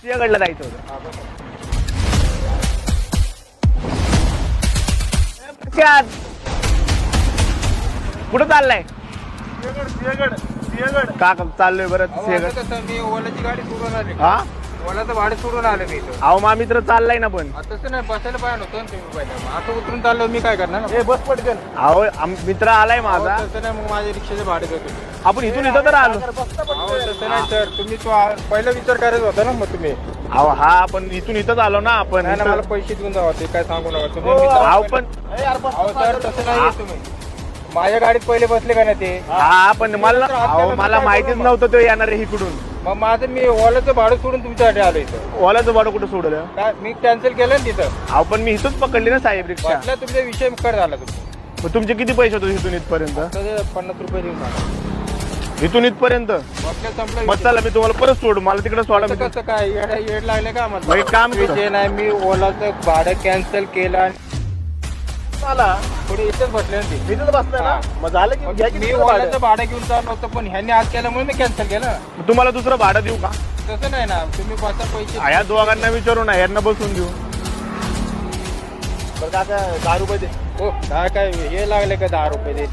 सिंहगडला जायचं होतं. प्रशांत, कुठं चाललाय? का चाललोय बरं सिंहगड? मी ओलाची गाडी सोडून आली. हा, ओलाचं भाडं सोडून आलं मी इथं. अहो मा मित्र चाललाय ना पण. तसं नाही, बसायला पाहिजे होतं ना तुम्ही पहिला. आता उतरून चाललो मी, काय करणार ना? बस पटकन. अहो मित्र आलाय माझा. तसं नाही, मग माझ्या रिक्षाचे भाडे देतो. आपण इथून इथं तर आलो. तसं नाही सर, तुम्ही पहिला विचार करायचा होता ना मग तुम्ही. अहो हा आपण इथून इथंच आलो ना आपण. नाही ना, मला पैसे देऊन जावा, ते काय सांगू नका तुम्ही. अहो पण सर तसं नाही, तुम्ही माझ्या गाडीत पहिले बसले का ना ते. हा पण मला माहितीच नव्हतं तो येणार आहे इकडून. मग माझं मी ओलाचं भाडं सोडून तुमच्यासाठी आलो इथं. ओलाचं भाडं कुठं सोडलं? काय मी कॅन्सल केलं ना तिथं. अहो पण मी इथूच पकडली ना साहेब रिक्षा. वाटलं तुमचा विषय कर झाला तुम्ही. मग तुमचे किती पैसे होते इथून इथपर्यंत? तर 50 रुपये देऊन टाका. इथून इथपर्यंत वाटलं संपलं मग विषय. चला मी तुम्हाला परत सोडू, मला तिकडे सोडा. असं कसं काय येड लागले का मग एक काम करा. विषय नाही, मी ओलाचं भाडं कॅन्सल केलं. थोडी इथेच बसले ना ती. बसलाय ना? मग झालं की मी ओलाचं भाडं घेऊन चाललो होतो, पण ह्यांनी आज केल्यामुळे मी कॅन्सल केलं. तुम्हाला दुसरं भाडं देऊ का? तसं नाही ना, तुम्ही बसा पैसे. या दोघांना विचारू ना, यांना बसून देऊ. बरं काका 10 रुपये दे. हो काय हे लागले का 10 रुपये दे.